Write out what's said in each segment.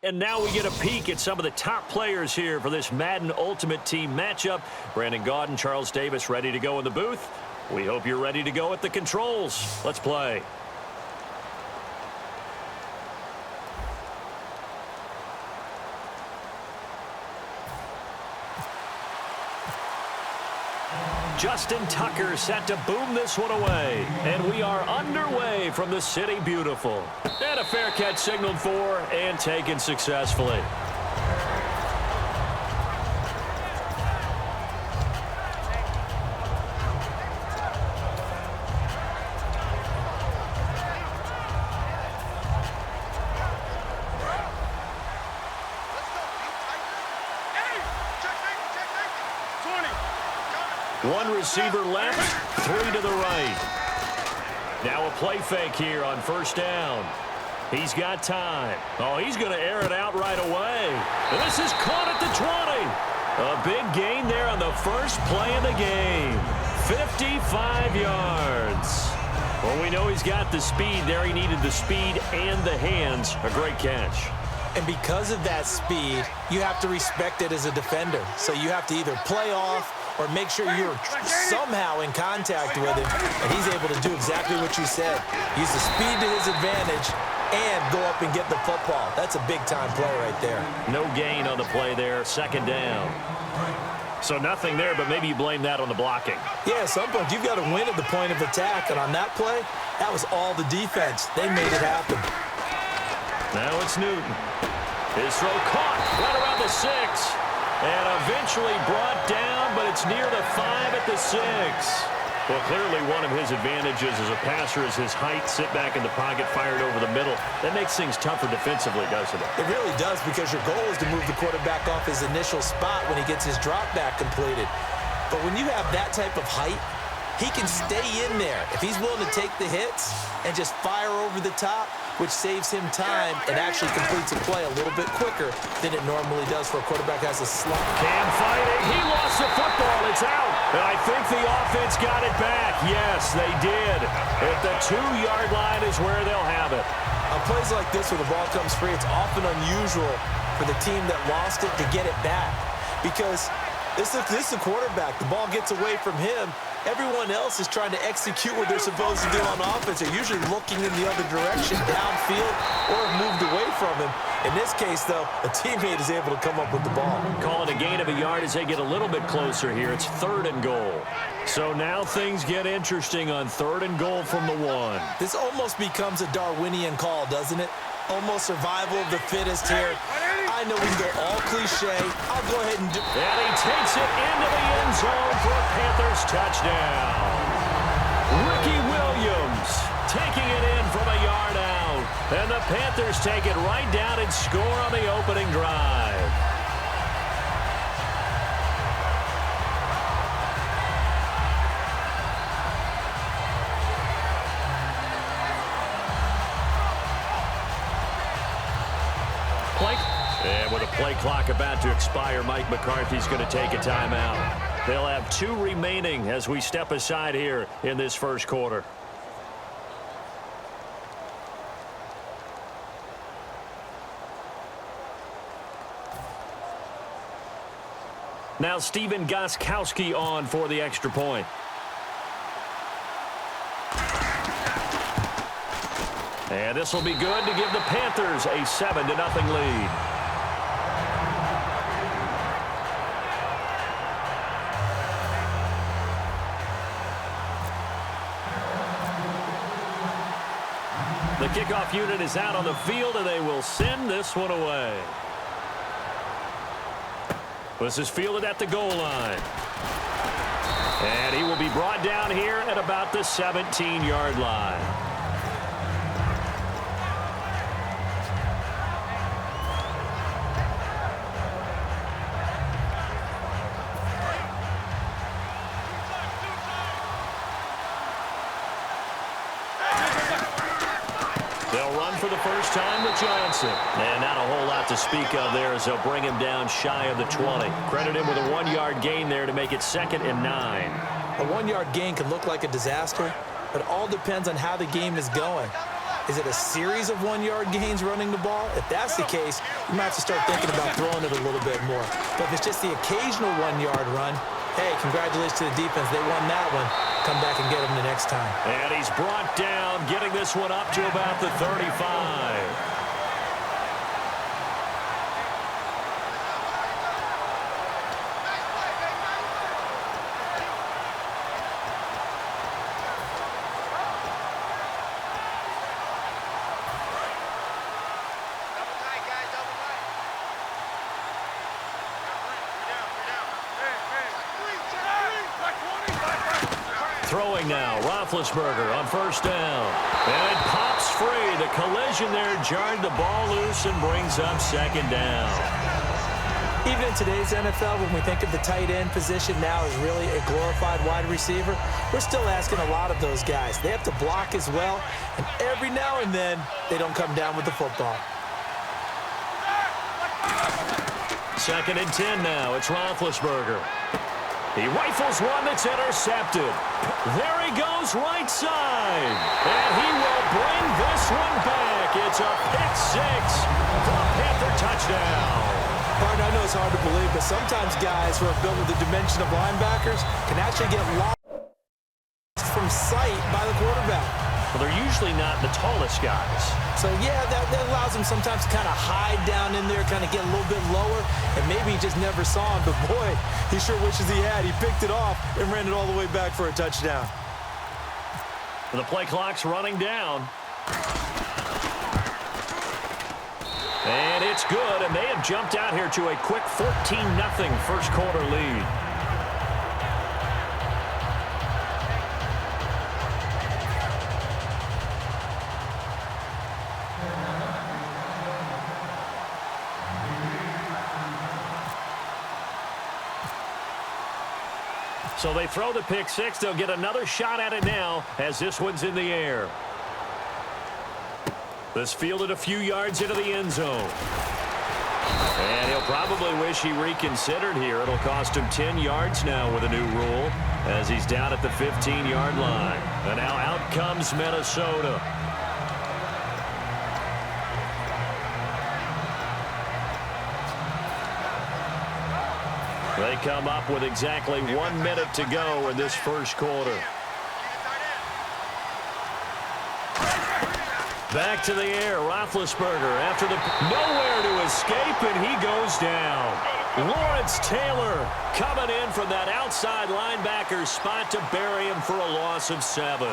And now we get a peek at some of the top players here for this Madden Ultimate Team matchup. Brandon Gaudin, Charles Davis ready to go in the booth. We hope you're ready to go at the controls. Let's play. Justin Tucker set to boom this one away. And we are underway from the City Beautiful. And a fair catch signaled for and taken successfully. One receiver left, three to the right. Now a play fake here on first down. He's got time. Oh, he's going to air it out right away. And this is caught at the 20. A big gain there on the first play of the game. 55 yards. Well, we know he's got the speed there. He needed the speed and the hands. A great catch. And because of that speed, you have to respect it as a defender. So you have to either play off or make sure you're somehow in contact with him, and he's able to do exactly what you said. Use the speed to his advantage and go up and get the football. That's a big-time play right there. No gain on the play there, second down. So nothing there, but maybe you blame that on the blocking. Yeah, at some point you've got to win at the point of attack, and on that play, that was all the defense. They made it happen. Now it's Newton. His throw caught right around the 6. And eventually brought down, but it's near the 5 at the 6. Well, clearly one of his advantages as a passer is his height. Sit back in the pocket, fired over the middle. That makes things tougher defensively, doesn't it? It really does, because your goal is to move the quarterback off his initial spot when he gets his drop back completed. But when you have that type of height, he can stay in there. If he's willing to take the hits and just fire over the top, which saves him time and actually completes a play a little bit quicker than it normally does for a quarterback has a slump. Cam fighting. He lost the football. It's out. And I think the offense got it back. Yes, they did. At the 2-yard line is where they'll have it. On plays like this where the ball comes free, it's often unusual for the team that lost it to get it back. Because this is the quarterback. The ball gets away from him. Everyone else is trying to execute what they're supposed to do on offense. They're usually looking in the other direction, downfield, or have moved away from him. In this case, though, a teammate is able to come up with the ball. Call it a gain of a yard as they get a little bit closer here. It's 3rd and goal. So now things get interesting on 3rd and goal from the 1. This almost becomes a Darwinian call, doesn't it? Almost survival of the fittest here. I know we can go all cliche. I'll go ahead and do... And he takes it into the end zone for a Panthers touchdown. Ricky Williams taking it in from a yard out. And the Panthers take it right down and score on the opening drive. And with a play clock about to expire, Mike McCarthy's going to take a timeout. They'll have 2 remaining as we step aside here in this first quarter. Now Steven Gostkowski on for the extra point. And this will be good to give the Panthers a 7-0 lead. The kickoff unit is out on the field, and they will send this one away. This is fielded at the goal line. And he will be brought down here at about the 17-yard line. For the first time with Johnson. And not a whole lot to speak of there as they'll bring him down shy of the 20. Credit him with a 1-yard gain there to make it 2nd and 9. A 1-yard gain can look like a disaster, but it all depends on how the game is going. Is it a series of 1-yard gains running the ball? If that's the case, you might have to start thinking about throwing it a little bit more. But if it's just the occasional 1-yard run, hey, congratulations to the defense. They won that one. Come back and get them the next time. And he's brought down, getting this one up to about the 35. Throwing now, Roethlisberger on first down. And it pops free. The collision there jarred the ball loose and brings up second down. Even in today's NFL, when we think of the tight end position now as really a glorified wide receiver, we're still asking a lot of those guys. They have to block as well, and every now and then, they don't come down with the football. 2nd and 10 now. It's Roethlisberger. He rifles one that's intercepted. There he goes right side. And he will bring this one back. It's a pick-6 for a Panther touchdown. Partner, I know it's hard to believe, but sometimes guys who are built with the dimension of linebackers can actually get lost from sight by the quarterback. Well, they're usually not the tallest guys. So, yeah, that allows him sometimes to kind of hide down in there, kind of get a little bit lower, and maybe he just never saw him. But, boy, he sure wishes he had. He picked it off and ran it all the way back for a touchdown. The play clock's running down. And it's good, and they have jumped out here to a quick 14-0 first quarter lead. So they throw the pick-6. They'll get another shot at it now as this one's in the air. This fielded a few yards into the end zone. And he'll probably wish he reconsidered here. It'll cost him 10 yards now with a new rule as he's down at the 15-yard line. And now out comes Minnesota. They come up with exactly 1 minute to go in this first quarter. Back to the air, Roethlisberger after the nowhere to escape, and he goes down. Lawrence Taylor coming in from that outside linebacker spot to bury him for a loss of 7.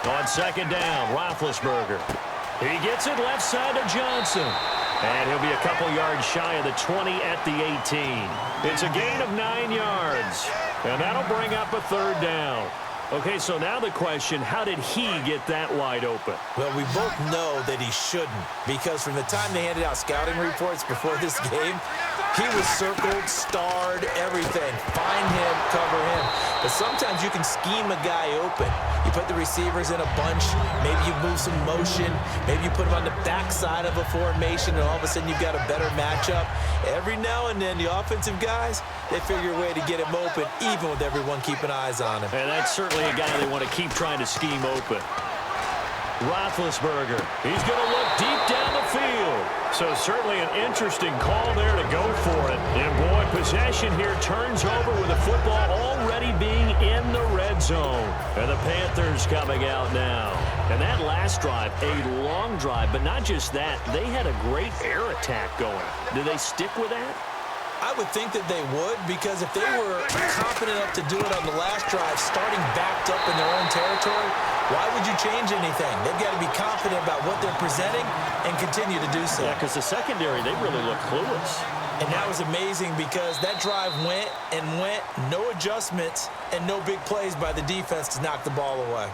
On 2nd down, Roethlisberger. He gets it left side to Johnson. And he'll be a couple yards shy of the 20 at the 18. It's a gain of 9 yards. And that'll bring up a 3rd down. Okay, so now the question, how did he get that wide open? Well, we both know that he shouldn't, because from the time they handed out scouting reports before this game, he was circled, starred, everything. Find him, cover him. But sometimes you can scheme a guy open. You put the receivers in a bunch. Maybe you move some motion. Maybe you put him on the backside of a formation, and all of a sudden you've got a better matchup. Every now and then, the offensive guys, they figure a way to get him open, even with everyone keeping eyes on him. And that's certainly a guy they want to keep trying to scheme open. Roethlisberger, he's going to look deep down the field. So certainly an interesting call there to go for it. And boy, possession here turns over with the football already being in the red zone. And the Panthers coming out now. And that last drive, a long drive, but not just that. They had a great air attack going. Do they stick with that? I would think that they would, because if they were confident enough to do it on the last drive, starting backed up in their own territory, why would you change anything? They've got to be confident about what they're presenting and continue to do so. Yeah, because the secondary, they really look clueless. And that was amazing because that drive went and went, no adjustments, and no big plays by the defense to knock the ball away.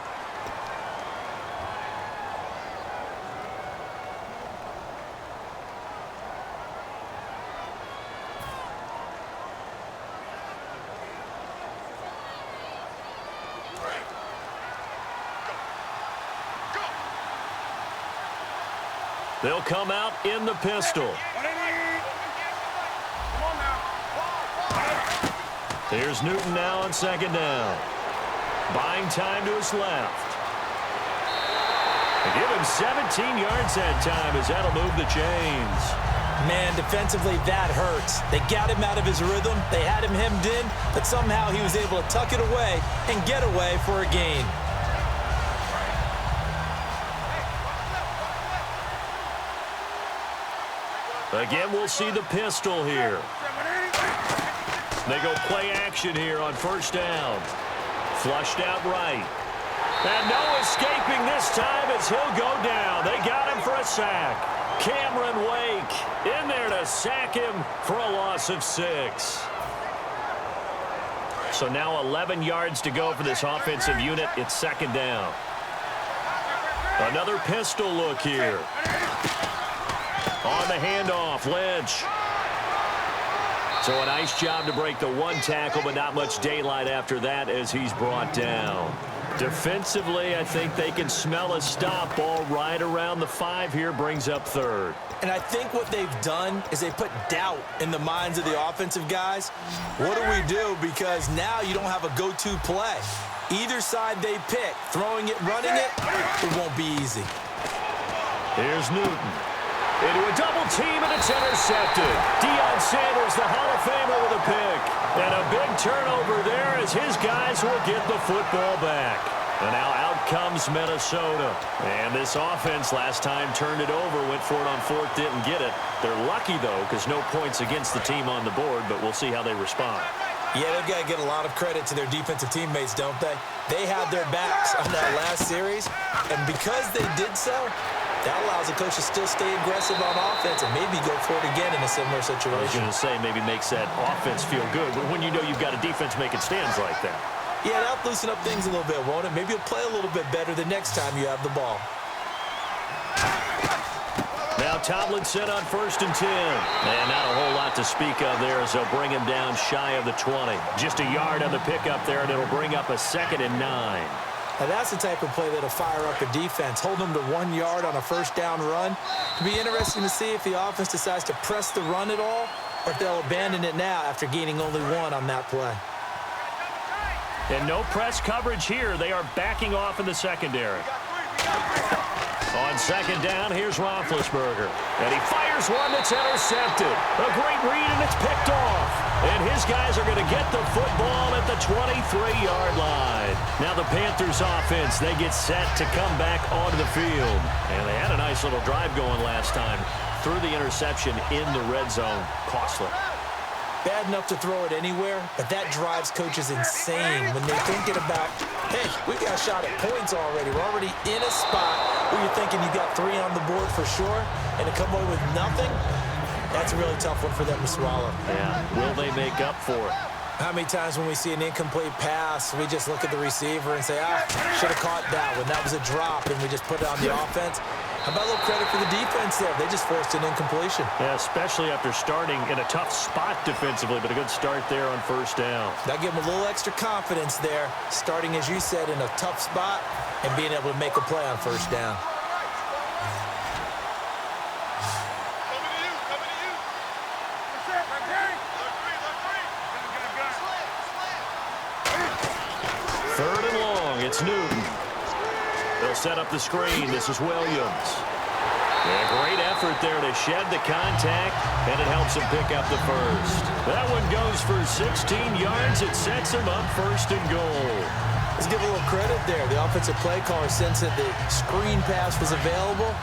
They'll come out in the pistol. Here's Newton now on 2nd down. Buying time to his left. They give him 17 yards that time as that'll move the chains. Man, defensively, that hurts. They got him out of his rhythm. They had him hemmed in, but somehow he was able to tuck it away and get away for a gain. Again, we'll see the pistol here. They go play action here on first down. Flushed out right. And no escaping this time as he'll go down. They got him for a sack. Cameron Wake in there to sack him for a loss of 6. So now 11 yards to go for this offensive unit. It's second down. Another pistol look here. On the handoff, Lynch. So a nice job to break the one tackle, but not much daylight after that as he's brought down. Defensively, I think they can smell a stop. Ball right around the 5 here, brings up third. And I think what they've done is they put doubt in the minds of the offensive guys. What do we do? Because now you don't have a go-to play. Either side they pick, throwing it, running it, it won't be easy. Here's Newton. Into a double team, and it's intercepted. Deion Sanders, the Hall of Famer, with a pick. And a big turnover there as his guys will get the football back. And now out comes Minnesota. And this offense last time turned it over, went for it on fourth, didn't get it. They're lucky, though, because no points against the team on the board, but we'll see how they respond. Yeah, they've got to get a lot of credit to their defensive teammates, don't they? They had their backs on that last series, and because they did so, that allows the coach to still stay aggressive on offense and maybe go for it again in a similar situation. I was going to say maybe makes that offense feel good, but when you know you've got a defense making stands like that. Yeah, that'll loosen up things a little bit, won't it? Maybe you'll play a little bit better the next time you have the ball. Now Tomlinson on 1st and 10. And not a whole lot to speak of there as they'll bring him down shy of the 20. Just a yard on the pickup there, and it'll bring up a 2nd and 9. Now that's the type of play that'll fire up a defense. Hold them to 1 yard on a first down run. It'll be interesting to see if the offense decides to press the run at all or if they'll abandon it now after gaining only 1 on that play. And no press coverage here. They are backing off in the secondary. On 2nd down, here's Roethlisberger. And he fires one that's intercepted. A great read, and it's picked off. And his guys are going to get the football at the 23-yard line. Now the Panthers offense, they get set to come back onto the field. And they had a nice little drive going last time. Threw the interception in the red zone. Costly. Bad enough to throw it anywhere, but that drives coaches insane when they're thinking about, hey, we got a shot at points already. We're already in a spot where you're thinking you got 3 on the board for sure, and to come away with nothing, that's a really tough one for them to swallow. Yeah, will they make up for it? How many times when we see an incomplete pass, we just look at the receiver and say, should have caught that one. That was a drop, and we just put it on the offense. How about a little credit for the defense there? They just forced an incompletion. Yeah, especially after starting in a tough spot defensively, but a good start there on first down. That gave them a little extra confidence there, starting, as you said, in a tough spot and being able to make a play on first down. Third and long, it's Newton. They'll set up the screen. This is Williams. Yeah, great effort there to shed the contact, and it helps him pick up the first. That one goes for 16 yards. It sets him up 1st and goal. Let's give a little credit there. The offensive play caller sensed that the screen pass was available.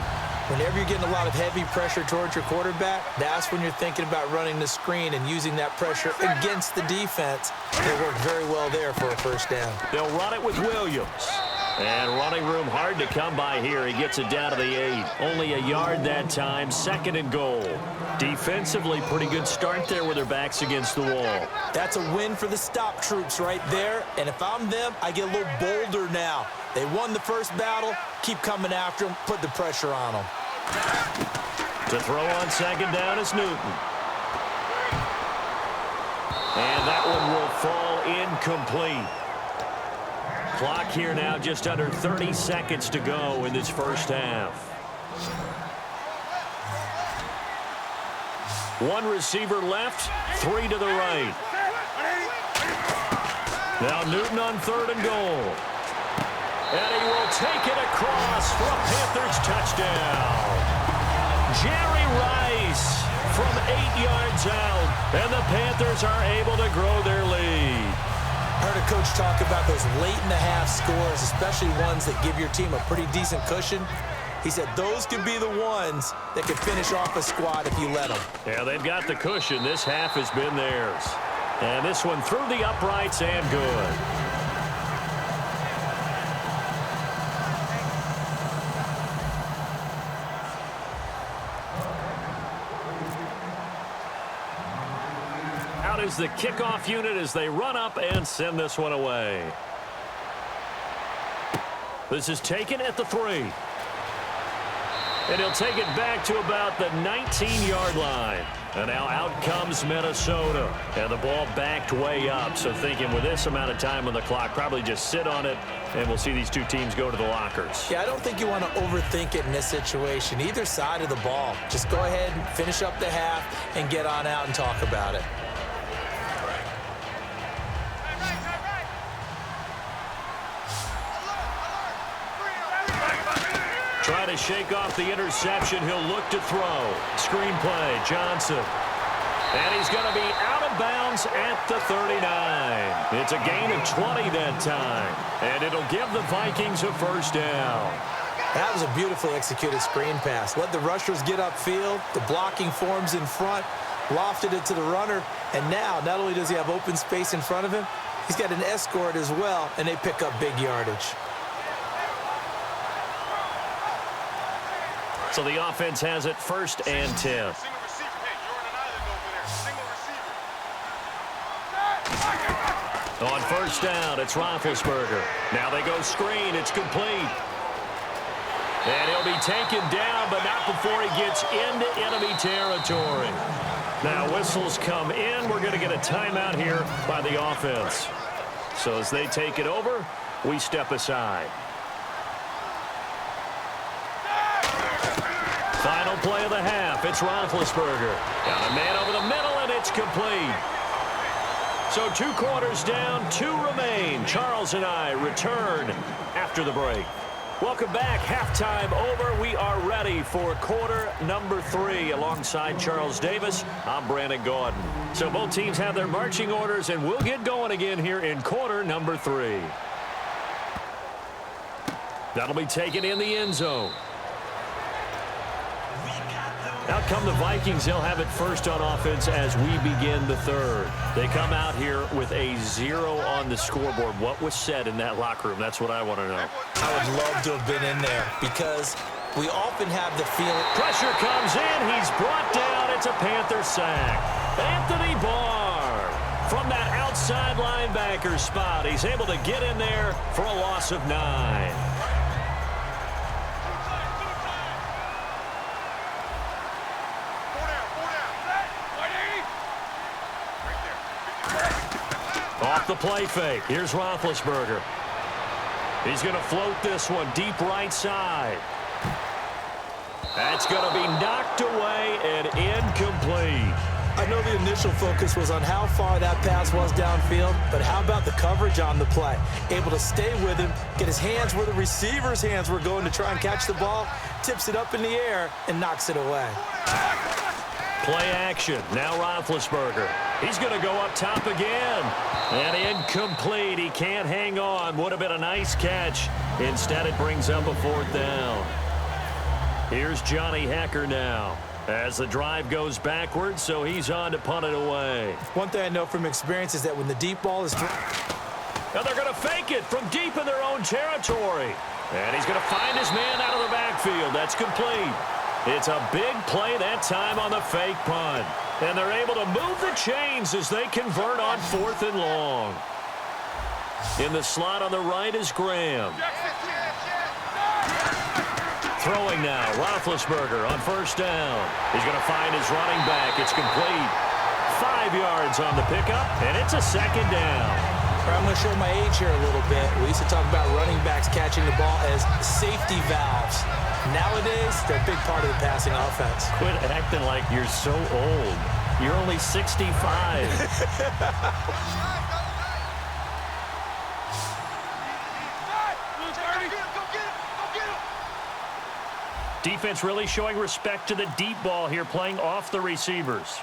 Whenever you're getting a lot of heavy pressure towards your quarterback, that's when you're thinking about running the screen and using that pressure against the defense. They worked very well there for a first down. They'll run it with Williams. And running room hard to come by here. He gets it down to the 8. Only a yard that time. 2nd and goal. Defensively, pretty good start there with their backs against the wall. That's a win for the stop troops right there. And if I'm them, I get a little bolder now. They won the first battle. Keep coming after them. Put the pressure on them. To throw on 2nd down is Newton. And that one will fall incomplete. Clock here now, just under 30 seconds to go in this first half. One receiver left, 3 to the right. Now Newton on 3rd and goal. And he will take it across for a Panthers touchdown. Jerry Rice from 8 yards out. And the Panthers are able to grow their lead. Heard a coach talk about those late-in-the-half scores, especially ones that give your team a pretty decent cushion. He said those can be the ones that can finish off a squad if you let them. Yeah, they've got the cushion. This half has been theirs. And this one through the uprights and good. Out is the kickoff unit as they run up and send this one away. This is taken at the 3. And he'll take it back to about the 19-yard line. And now out comes Minnesota. And the ball backed way up. So thinking with this amount of time on the clock, probably just sit on it, and we'll see these two teams go to the lockers. Yeah, I don't think you want to overthink it in this situation. Either side of the ball. Just go ahead and finish up the half and get on out and talk about it. Try to shake off the interception. He'll look to throw. Screen play, Johnson. And he's going to be out of bounds at the 39. It's a gain of 20 that time. And it'll give the Vikings a first down. That was a beautifully executed screen pass. Let the rushers get upfield. The blocking forms in front. Lofted it to the runner. And now, not only does he have open space in front of him, he's got an escort as well, and they pick up big yardage. So the offense has it 1st and 10. On 1st down, it's Roethlisberger. Now they go screen. It's complete. And he'll be taken down, but not before he gets into enemy territory. Now whistles come in. We're going to get a timeout here by the offense. So as they take it over, we step aside. Final play of the half. It's Roethlisberger. Got a man over the middle, and it's complete. So 2 quarters down, 2 remain. Charles and I return after the break. Welcome back. Halftime over. We are ready for quarter number 3. Alongside Charles Davis, I'm Brandon Gaudin. So both teams have their marching orders, and we'll get going again here in quarter number 3. That'll be taken in the end zone. Out come the Vikings. They'll have it first on offense as we begin the 3rd. They come out here with a 0 on the scoreboard. What was said in that locker room? That's what I want to know. I would love to have been in there because we often have the feeling. Pressure comes in. He's brought down. It's a Panther sack. Anthony Barr from that outside linebacker spot. He's able to get in there for a loss of 9. Off the play fake. Here's Roethlisberger. He's going to float this one deep right side. That's going to be knocked away and incomplete. I know the initial focus was on how far that pass was downfield, but how about the coverage on the play? Able to stay with him, get his hands where the receiver's hands were going to try and catch the ball, tips it up in the air, and knocks it away. Play action. Now Roethlisberger. He's going to go up top again. And incomplete. He can't hang on. Would have been a nice catch. Instead, it brings up a 4th down. Here's Johnny Hekker now as the drive goes backwards, so he's on to punt it away. One thing I know from experience is that when the deep ball is now they're going to fake it from deep in their own territory. And he's going to find his man out of the backfield. That's complete. It's a big play that time on the fake punt. And they're able to move the chains as they convert on 4th and long. In the slot on the right is Graham. Throwing now, Roethlisberger on 1st down. He's going to find his running back. It's complete. 5 yards on the pickup, and it's a 2nd down. I'm going to show my age here a little bit. We used to talk about running backs catching the ball as safety valves. Nowadays, they're a big part of the passing offense. Quit acting like you're so old. You're only 65. Defense really showing respect to the deep ball here, playing off the receivers.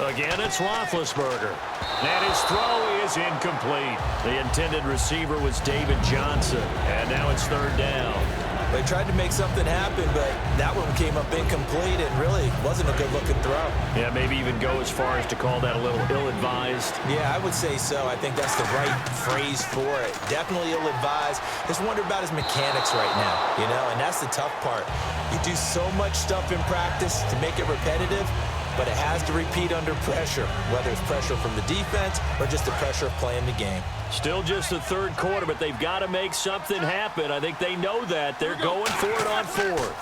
Again, it's Roethlisberger. And his throw is incomplete. The intended receiver was David Johnson. And now it's third down. They tried to make something happen, but that one came up incomplete and really wasn't a good-looking throw. Yeah, maybe even go as far as to call that a little ill-advised. Yeah, I would say so. I think that's the right phrase for it. Definitely ill-advised. Just wonder about his mechanics right now, and that's the tough part. You do so much stuff in practice to make it repetitive, but it has to repeat under pressure, whether it's pressure from the defense or just the pressure of playing the game. Still just the third quarter, but they've got to make something happen. I think they know that. They're going for it on fourth.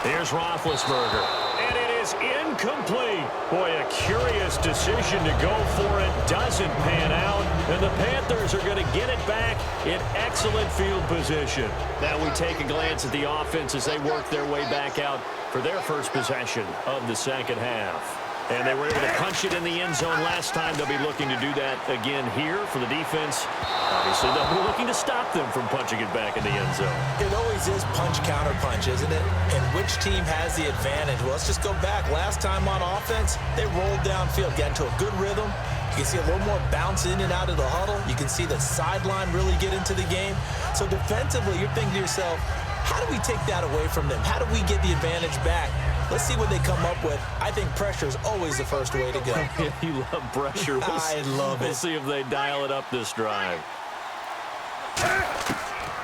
Here's Roethlisberger, and it is incomplete. Boy, a curious decision to go for it. Doesn't pan out, and the Panthers are going to get it back in excellent field position. Now we take a glance at the offense as they work their way back out for their first possession of the second half. And they were able to punch it in the end zone last time. They'll be looking to do that again here for the defense. Obviously, they'll be looking to stop them from punching it back in the end zone. It always is punch-counter-punch, isn't it? And which team has the advantage? Well, let's just go back. Last time on offense, they rolled downfield, got into a good rhythm. You can see a little more bounce in and out of the huddle. You can see the sideline really get into the game. So defensively, you're thinking to yourself, how do we take that away from them? How do we get the advantage back? Let's see what they come up with. I think pressure is always the first way to go. You love pressure. I love it. We'll see if they dial it up this drive.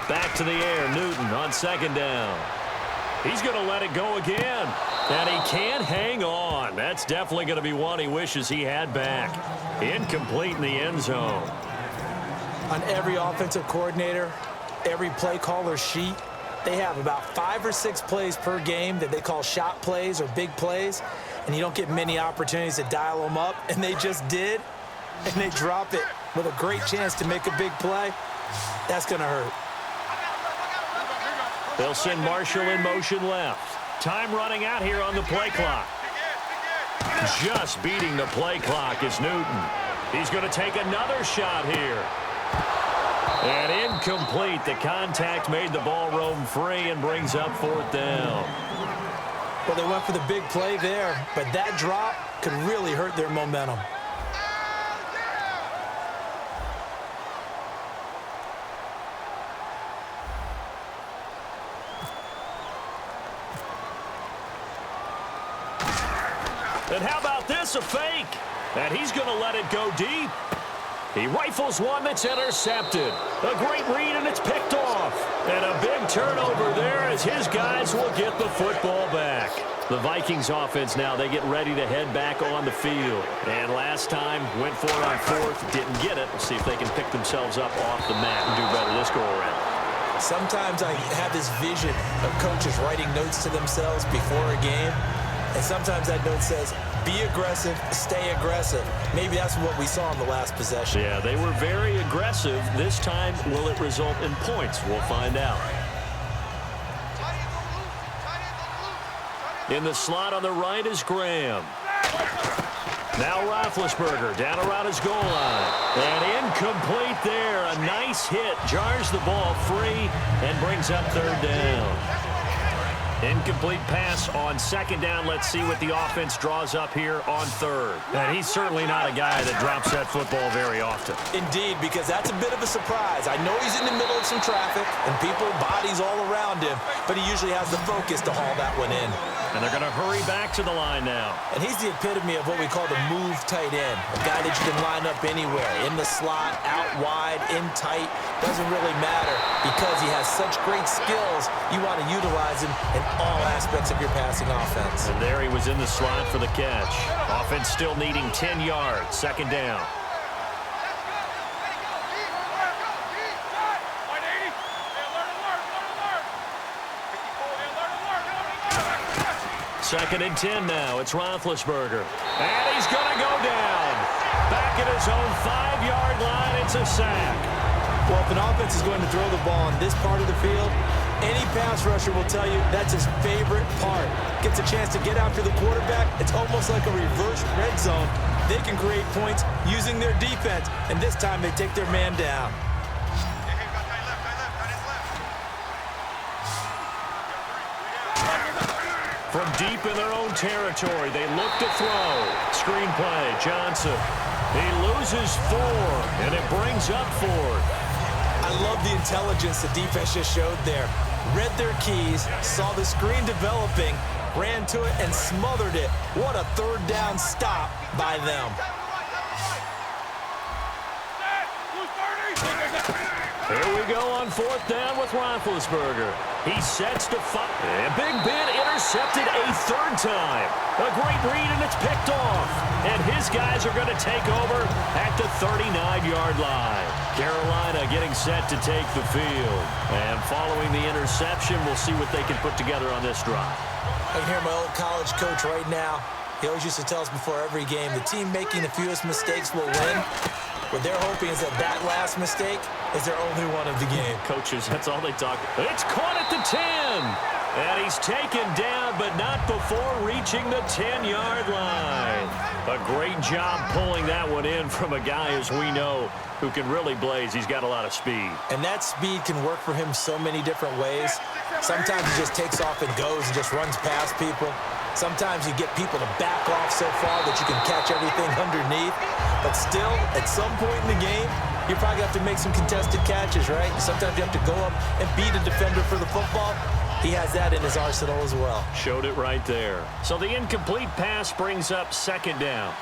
Back to the air, Newton on second down. He's going to let it go again. And he can't hang on. That's definitely going to be one he wishes he had back. Incomplete in the end zone. On every offensive coordinator, every play caller sheet, they have about 5 or 6 plays per game that they call shot plays or big plays, and you don't get many opportunities to dial them up, and they just did, and they drop it with a great chance to make a big play. That's going to hurt. They'll send Marshall in motion left. Time running out here on the play clock. Just beating the play clock is Newton. He's going to take another shot here. And incomplete. The contact made the ball roam free and brings up fourth down. Well, they went for the big play there, but that drop could really hurt their momentum. And how about this, a fake? And he's going to let it go deep. He rifles one that's intercepted. A great read, and it's picked off. And a big turnover there as his guys will get the football back. The Vikings offense now, they get ready to head back on the field. And last time, went for it on fourth, didn't get it. We'll see if they can pick themselves up off the mat and do better this go-around. Sometimes I have this vision of coaches writing notes to themselves before a game. And sometimes that note says, be aggressive, stay aggressive. Maybe that's what we saw in the last possession. Yeah, they were very aggressive. This time, will it result in points? We'll find out. In the slot on the right is Graham. Now Roethlisberger down around his goal line. And incomplete there. A nice hit. Jars the ball free and brings up third down. Incomplete pass on second down. Let's see what the offense draws up here on third. And he's certainly not a guy that drops that football very often. Indeed, because that's a bit of a surprise. I know he's in the middle of some traffic and people, bodies all around him, but he usually has the focus to haul that one in. And they're going to hurry back to the line now. And he's the epitome of what we call the move tight end. A guy that you can line up anywhere, in the slot, out wide, in tight. Doesn't really matter because he has such great skills. You want to utilize him in all aspects of your passing offense. And there he was in the slot for the catch. Offense still needing 10 yards. Second down. Second and 10 now. It's Roethlisberger. And he's going to go down. Back at his own 5-yard line. It's a sack. Well, if an offense is going to throw the ball on this part of the field, any pass rusher will tell you that's his favorite part. Gets a chance to get after the quarterback. It's almost like a reverse red zone. They can create points using their defense, and this time they take their man down. From deep in their own territory, they look to throw. Screenplay, Johnson. He loses 4, and it brings up 4. I love the intelligence the defense just showed there. Read their keys, saw the screen developing, ran to it, and smothered it. What a third down stop by them. Here we go on 4th down with Roethlisberger. He sets to fire. And Big Ben intercepted a 3rd time. A great read, and it's picked off. And his guys are going to take over at the 39-yard line. Carolina getting set to take the field. And following the interception, we'll see what they can put together on this drive. I can hear my old college coach right now. He always used to tell us before every game, the team making the fewest mistakes will win. What they're hoping is that that last mistake is their only one of the game. Coaches, that's all they talk. It's caught at the 10. And he's taken down, but not before reaching the 10-yard line. A great job pulling that one in from a guy, as we know, who can really blaze. He's got a lot of speed. And that speed can work for him so many different ways. Sometimes he just takes off and goes and just runs past people. Sometimes you get people to back off so far that you can catch everything underneath. But still, at some point in the game, you probably have to make some contested catches, right? Sometimes you have to go up and beat a defender for the football. He has that in his arsenal as well. Showed it right there. So the incomplete pass brings up 2nd down.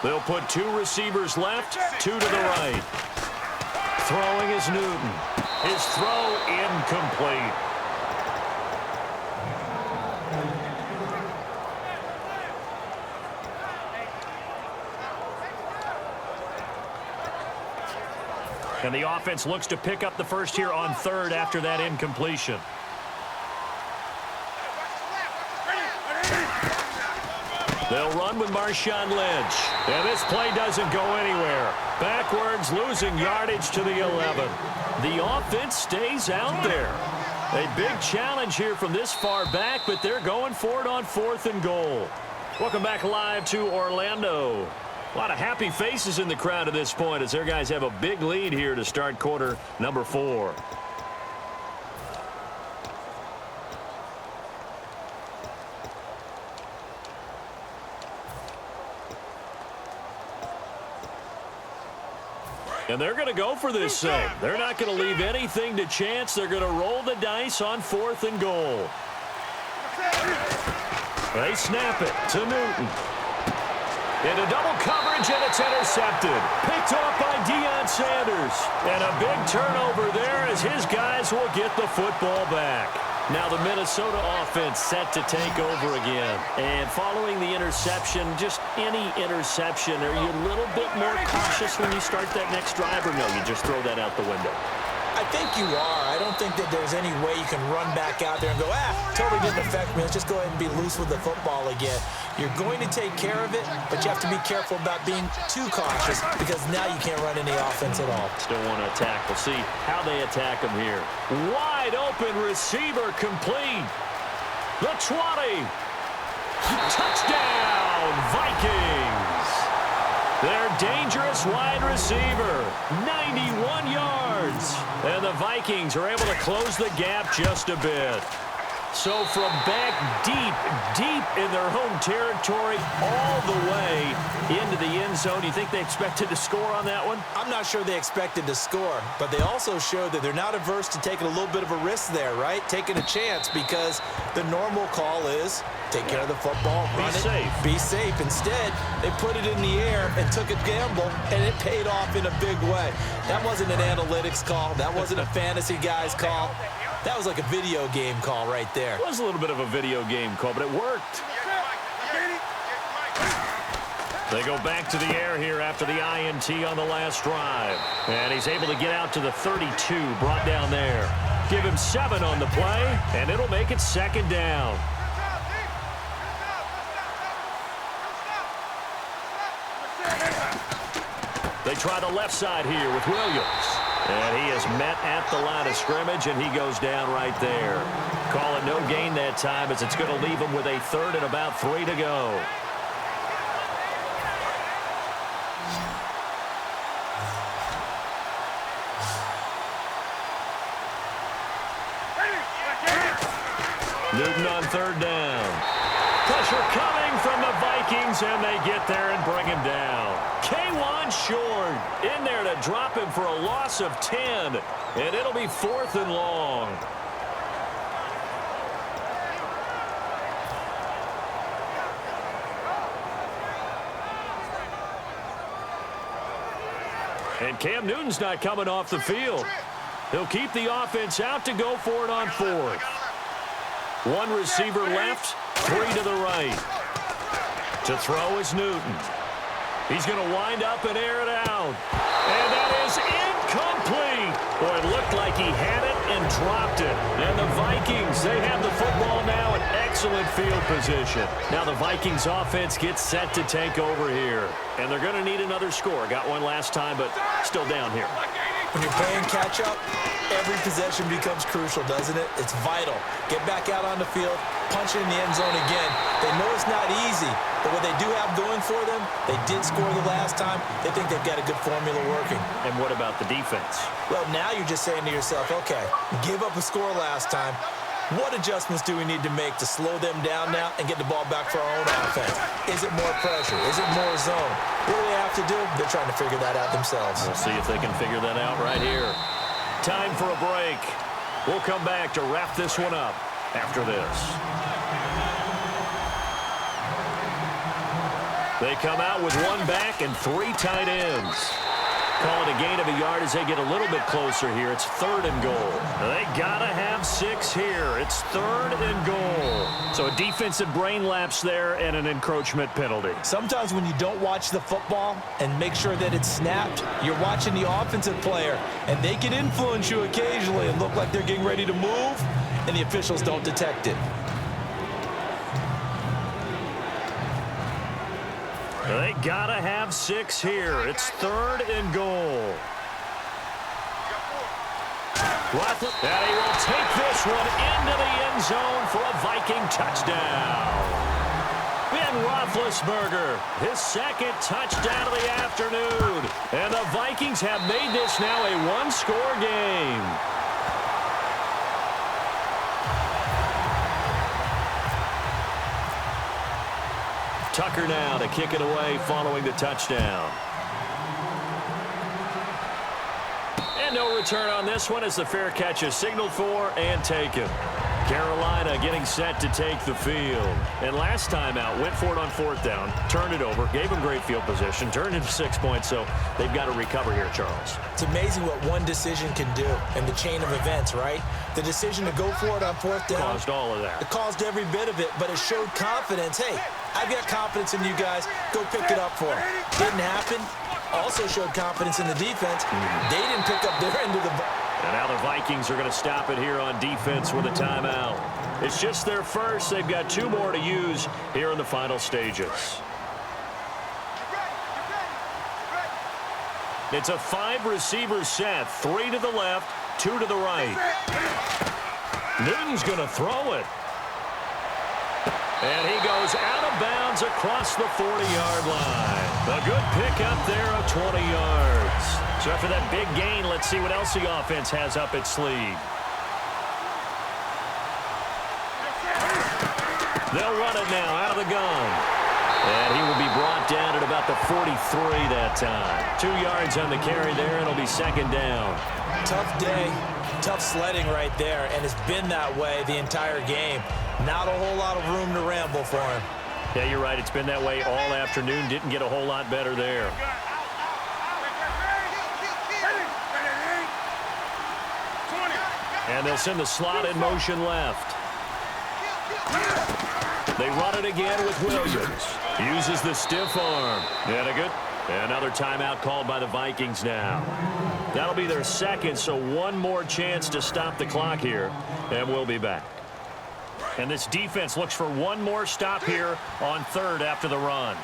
They'll put 2 receivers left, 2 to the right. Throwing is Newton. His throw incomplete. And the offense looks to pick up the first here on 3rd after that incompletion. They'll run with Marshawn Lynch. And this play doesn't go anywhere. Backwards, losing yardage to the 11. The offense stays out there. A big challenge here from this far back, but they're going for it on 4th and goal. Welcome back live to Orlando. A lot of happy faces in the crowd at this point as their guys have a big lead here to start quarter number 4. And they're going to go for this thing. They're not going to leave anything to chance. They're going to roll the dice on 4th and goal. They snap it to Newton. Into double coverage, and it's intercepted. Picked off by Deion Sanders. And a big turnover there as his guys will get the football back. Now the Minnesota offense set to take over again. And following the interception, just any interception, are you a little bit more cautious when you start that next drive, or no, you just throw that out the window? I think you are. I don't think that there's any way you can run back out there and go, totally didn't affect me. Let's just go ahead and be loose with the football again. You're going to take care of it, but you have to be careful about being too cautious because now you can't run any offense at all. Still want to attack. We'll see how they attack him here. Wide open receiver complete. The 20. Touchdown, Vikings. Their dangerous wide receiver, 91 yards. And the Vikings are able to close the gap just a bit. So from back deep in their home territory all the way into the end zone, do you think they expected to score on that one? I'm not sure they expected to score, but they also showed that they're not averse to taking a little bit of a risk there, right? Taking a chance because the normal call is take care of the football, run it, be safe. Instead, they put it in the air and took a gamble, and it paid off in a big way. That wasn't an analytics call. That wasn't a fantasy guy's call. That was like a video game call right there. It was a little bit of a video game call, but it worked. They go back to the air here after the INT on the last drive. And he's able to get out to the 32, brought down there. Give him 7 on the play, and it'll make it 2nd down. They try the left side here with Williams. And he is met at the line of scrimmage, and he goes down right there. Call it no gain that time as it's going to leave him with a 3rd and about 3 to go. Newton on 3rd down. Pressure coming from the Vikings, and they get there and bring him down. K1 short in there to drop him for a loss of 10, and it'll be 4th and long. And Cam Newton's not coming off the field. He'll keep the offense out to go for it on 4th. One receiver left, 3 to the right. To throw is Newton. He's going to wind up and air it out. And that is incomplete. Boy, it looked like he had it and dropped it. And the Vikings, they have the football now in excellent field position. Now the Vikings offense gets set to take over here. And they're going to need another score. Got one last time, but still down here. When you're playing catch-up, every possession becomes crucial, doesn't it? It's vital. Get back out on the field, punch it in the end zone again. They know it's not easy, but what they do have going for them, they did score the last time. They think they've got a good formula working. And what about the defense? Well, now you're just saying to yourself, okay, give up a score last time. What adjustments do we need to make to slow them down now and get the ball back for our own offense? Is it more pressure? Is it more zone? What do they have to do? They're trying to figure that out themselves. We'll see if they can figure that out right here. Time for a break. We'll come back to wrap this one up after this. They come out with 1 back and 3 tight ends. Call it a gain of a yard as they get a little bit closer here. It's 3rd and goal. They got to have 6 here. It's 3rd and goal. So a defensive brain lapse there and an encroachment penalty. Sometimes when you don't watch the football and make sure that it's snapped, you're watching the offensive player, and they can influence you occasionally and look like they're getting ready to move, and the officials don't detect it. They gotta have 6 here. It's 3rd and goal. And he will take this one into the end zone for a Viking touchdown. Ben Roethlisberger, his 2nd touchdown of the afternoon. And the Vikings have made this now a 1-score game. Tucker now to kick it away following the touchdown. And no return on this one as the fair catch is signaled for and taken. Carolina getting set to take the field. And last time out, went for it on 4th down, turned it over, gave them great field position, turned into 6 points, so they've got to recover here, Charles. It's amazing what one decision can do in the chain of events, right? The decision to go for it on 4th down. Caused all of that. It caused every bit of it, but it showed confidence. Hey, I've got confidence in you guys. Go pick it up for them. Didn't happen. Also showed confidence in the defense. They didn't pick up their end of the ball. And now the Vikings are going to stop it here on defense with a timeout. It's just their first. They've got 2 more to use here in the final stages. It's a 5-receiver set. 3 to the left, 2 to the right. Newton's going to throw it. And he goes out of bounds across the 40-yard line. A good pickup there of 20 yards. So after that big gain, let's see what else the offense has up its sleeve. They'll run it now out of the gun. And he will be brought down at about the 43 that time. 2 yards on the carry there, and it'll be 2nd down. Tough day, tough sledding right there, and it's been that way the entire game. Not a whole lot of room to ramble for him. Yeah, you're right. It's been that way all afternoon. Didn't get a whole lot better there. And they'll send the slot in motion left. They run it again with Williams. Uses the stiff arm. And another timeout called by the Vikings now. That'll be their 2nd, so 1 more chance to stop the clock here. And we'll be back. And this defense looks for 1 more stop here on 3rd after the run.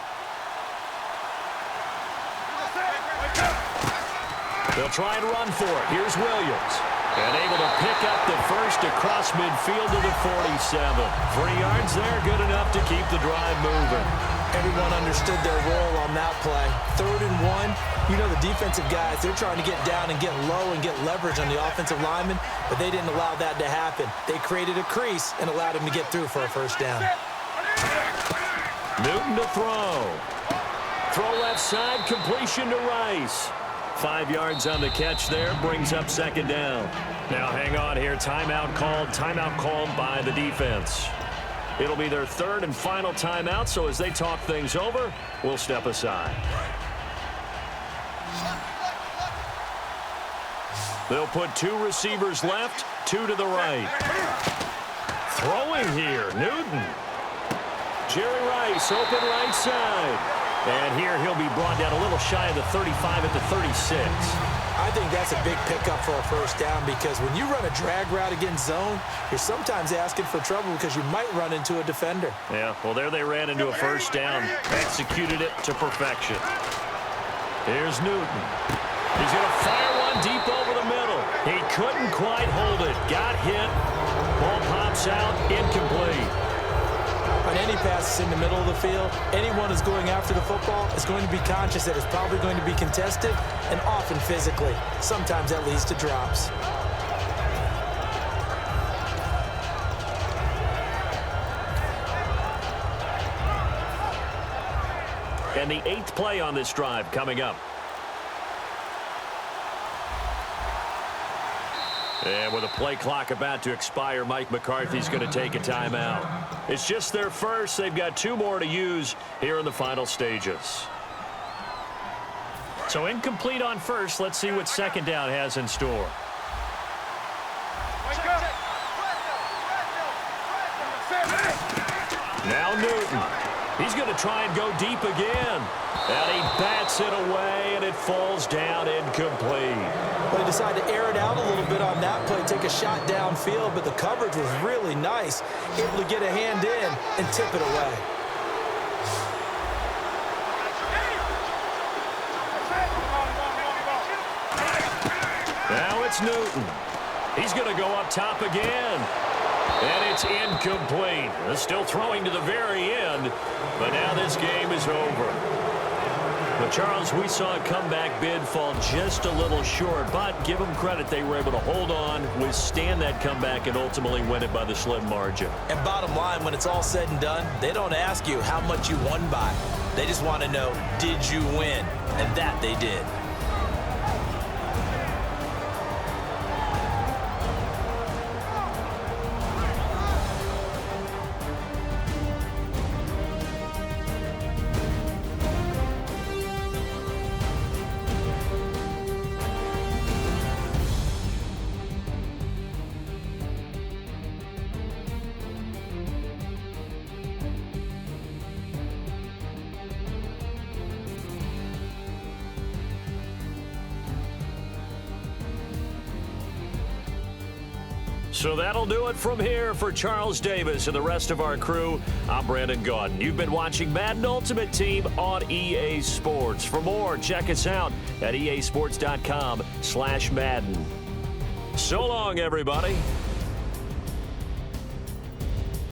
They'll try and run for it. Here's Williams. And able to pick up the first across midfield to the 47. 3 yards there, good enough to keep the drive moving. Everyone understood their role on that play. 3rd and 1. You know the defensive guys, they're trying to get down and get low and get leverage on the offensive lineman, but they didn't allow that to happen. They created a crease and allowed him to get through for a 1st down. Newton to throw. Throw left side, completion to Rice. 5 yards on the catch there, brings up second down. Now hang on here, timeout called by the defense. It'll be their third and final timeout, so as they talk things over, we'll step aside. They'll put 2 receivers left, 2 to the right. Throwing here, Newton. Jerry Rice, open right side. And here he'll be brought down a little shy of the 35 at the 36. I think that's a big pickup for a first down because when you run a drag route against zone, you're sometimes asking for trouble because you might run into a defender. Yeah, well, there they ran into a first down. Executed it to perfection. Here's Newton. He's going to fire one deep over the middle. He couldn't quite hold it. Got hit. Ball pops out. Incomplete. On any passes in the middle of the field, anyone who's going after the football is going to be conscious that it's probably going to be contested and often physically. Sometimes that leads to drops. And the 8th play on this drive coming up. And with a play clock about to expire, Mike McCarthy's going to take a timeout. It's just their first. They've got 2 more to use here in the final stages. So incomplete on first. Let's see what second down has in store. Now Newton. He's going to try and go deep again. And he bats it away, and it falls down incomplete. But he decided to air it out a little bit on that play, take a shot downfield, but the coverage was really nice. Able to get a hand in and tip it away. Now it's Newton. He's going to go up top again. And it's incomplete. They're still throwing to the very end, but now this game is over. But, Charles, we saw a comeback bid fall just a little short, but give them credit. They were able to hold on, withstand that comeback, and ultimately win it by the slim margin. And bottom line, when it's all said and done, they don't ask you how much you won by. They just want to know, did you win? And that they did. So that'll do it from here for Charles Davis and the rest of our crew. I'm Brandon Gaudin. You've been watching Madden Ultimate Team on EA Sports. For more, check us out at easports.com/Madden. So long, everybody.